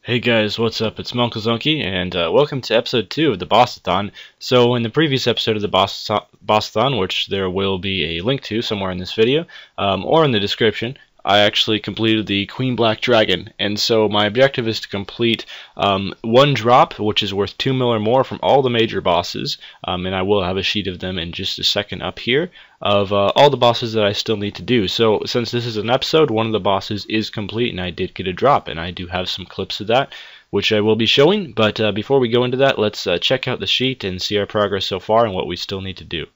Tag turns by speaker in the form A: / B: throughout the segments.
A: Hey guys, what's up? It's munclesonkey, and welcome to episode 2 of the Drop-A-Thon. So in the previous episode of the Drop-A-Thon, which there will be a link to somewhere in this video, or in the description, I actually completed the Queen Black Dragon, and so my objective is to complete one drop, which is worth 2 mil or more from all the major bosses, and I will have a sheet of them in just a second up here, of all the bosses that I still need to do. So since this is an episode, one of the bosses is complete, and I did get a drop, and I do have some clips of that, which I will be showing. But before we go into that, let's check out the sheet and see our progress so far and what we still need to do.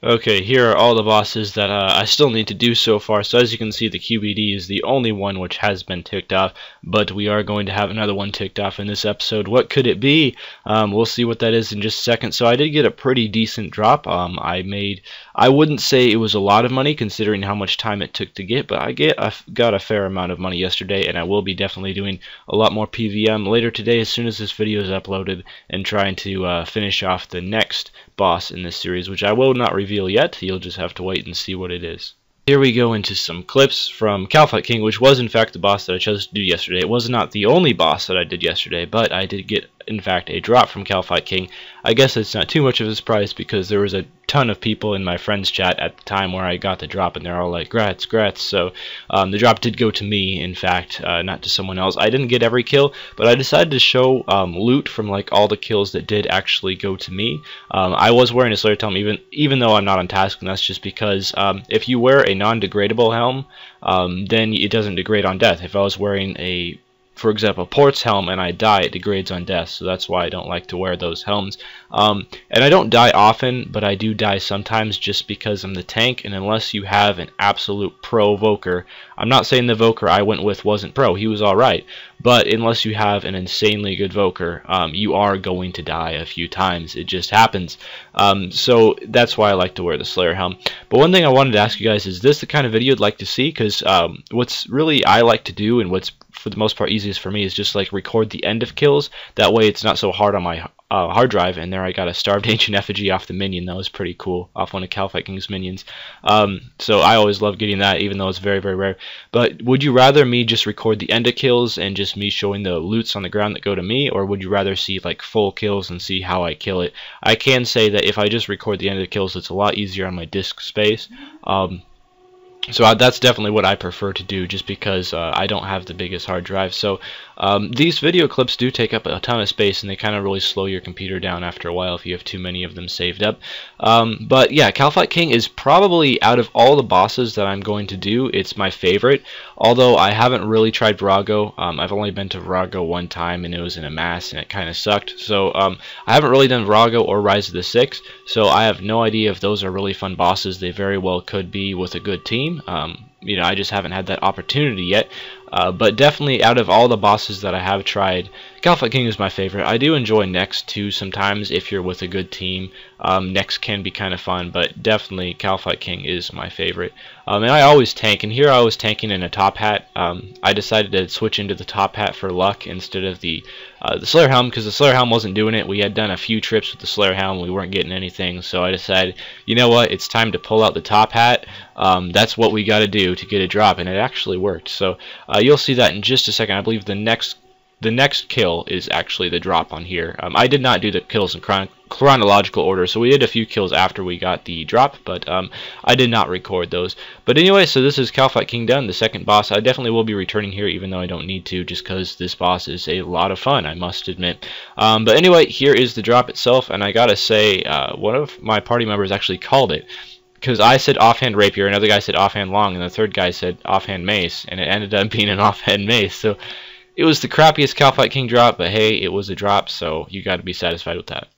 A: Okay, here are all the bosses that I still need to do so far. So as you can see, the QBD is the only one which has been ticked off, but we are going to have another one ticked off in this episode. What could it be? We'll see what that is in just a second. So I did get a pretty decent drop. I wouldn't say it was a lot of money considering how much time it took to get, but I got a fair amount of money yesterday, and I will be definitely doing a lot more PVM later today as soon as this video is uploaded, and trying to finish off the next boss in this series, which I will not reveal yet. You'll just have to wait and see what it is. Here we go into some clips from Drop-A-Thon King, which was in fact the boss that I chose to do yesterday. It was not the only boss that I did yesterday, but I did get in fact a drop from Drop-A-Thon King. I guess it's not too much of a surprise because there was a ton of people in my friends chat at the time where I got the drop, and they're all like, grats, grats. So the drop did go to me, in fact, not to someone else. I didn't get every kill, but I decided to show loot from like all the kills that did actually go to me. I was wearing a Slayer helm even though I'm not on task, and that's just because if you wear a non-degradable helm, then it doesn't degrade on death. If I was wearing a, for example, Port's helm and I die, it degrades on death, so that's why I don't like to wear those helms. And I don't die often, but I do die sometimes just because I'm the tank, and unless you have an absolute pro Voker, I'm not saying the Voker I went with wasn't pro, he was alright, but unless you have an insanely good Voker, you are going to die a few times. It just happens. So that's why I like to wear the Slayer helm. But one thing I wanted to ask you guys, is this the kind of video you'd like to see? Because what's really I like to do, and what's for the most part easiest for me, is just like record the end of kills. That way it's not so hard on my hard drive. And there I got a starved ancient effigy off the minion. That was pretty cool, off one of Drop-A-Thon King's minions. So I always love getting that, even though it's very, very rare. But would you rather me just record the end of kills and just me showing the loots on the ground that go to me, or would you rather see like full kills and see how I kill it? I can say that if I just record the end of kills, it's a lot easier on my disk space. So that's definitely what I prefer to do, just because I don't have the biggest hard drive. So these video clips do take up a ton of space, and they kind of really slow your computer down after a while if you have too many of them saved up. But yeah, Drop-A-Thon King is probably, out of all the bosses that I'm going to do, it's my favorite. Although I haven't really tried Virago. I've only been to Virago one time, and it was in a mass, and it kind of sucked. So I haven't really done Virago or Rise of the Six, so I have no idea if those are really fun bosses. They very well could be with a good team. You know, I just haven't had that opportunity yet. But definitely, out of all the bosses that I have tried, Drop-A-Thon King is my favorite. I do enjoy Next too sometimes if you're with a good team. Next can be kind of fun, but definitely Drop-A-Thon King is my favorite. And I always tank, and here I was tanking in a top hat. I decided to switch into the top hat for luck instead of the Slayer helm, because the Slayer helm wasn't doing it. We had done a few trips with the Slayer helm, we weren't getting anything, so I decided, you know what, it's time to pull out the top hat. That's what we got to do to get a drop, and it actually worked. So you'll see that in just a second. I believe the next kill is actually the drop on here. I did not do the kills in chronological order, so we did a few kills after we got the drop, but I did not record those. But anyway, so this is Drop-A-Thon King done, the second boss. I definitely will be returning here, even though I don't need to, just because this boss is a lot of fun, I must admit. But anyway, here is the drop itself, and I gotta say, one of my party members actually called it, because I said offhand rapier, another guy said offhand long, and the third guy said offhand mace, and it ended up being an offhand mace. So it was the crappiest Drop-A-Thon King drop, but hey, it was a drop, so you got to be satisfied with that.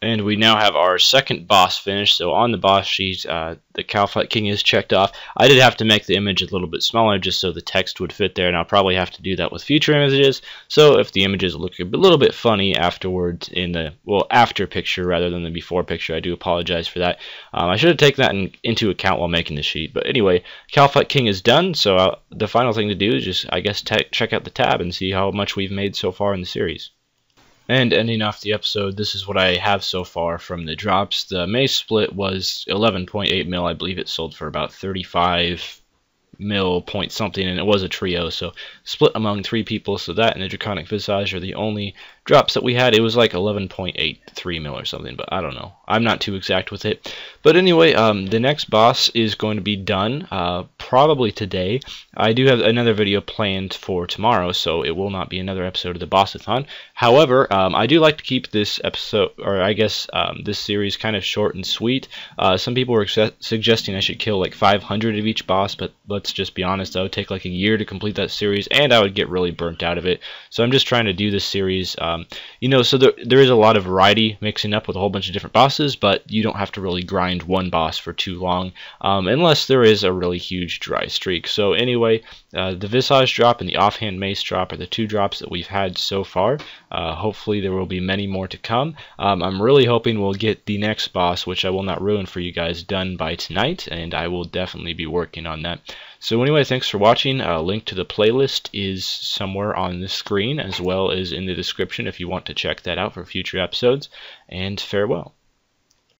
A: And we now have our second boss finished. So on the boss sheet, the Drop-A-Thon King is checked off. I did have to make the image a little bit smaller just so the text would fit there, and I'll probably have to do that with future images. So if the images look a little bit funny afterwards in the, well, after picture rather than the before picture, I do apologize for that. I should have taken that into account while making the sheet. But anyway, Drop-A-Thon King is done, so the final thing to do is just, I guess, check out the tab and see how much we've made so far in the series. And ending off the episode, this is what I have so far from the drops. The mace split was 11.8 mil. I believe it sold for about 35 mil point something, and it was a trio, so split among 3 people. So that and the Draconic Visage are the only drops that we had. It was like 11.83 mil or something, but I don't know. I'm not too exact with it. But anyway, the next boss is going to be done probably today. I do have another video planned for tomorrow, so it will not be another episode of the Boss-A-Thon. However, I do like to keep this episode, or I guess this series, kind of short and sweet. Some people were suggesting I should kill like 500 of each boss, but let's just be honest, that would take like a year to complete that series, and I would get really burnt out of it. So I'm just trying to do this series, you know, so there is a lot of variety mixing up with a whole bunch of different bosses, but you don't have to really grind one boss for too long, unless there is a really huge dry streak. So anyway, the Visage drop and the Offhand Mace drop are the 2 drops that we've had so far. Hopefully there will be many more to come. I'm really hoping we'll get the next boss, which I will not ruin for you guys, done by tonight, and I will definitely be working on that. So anyway, thanks for watching. A link to the playlist is somewhere on the screen, as well as in the description if you want to check that out for future episodes, and farewell.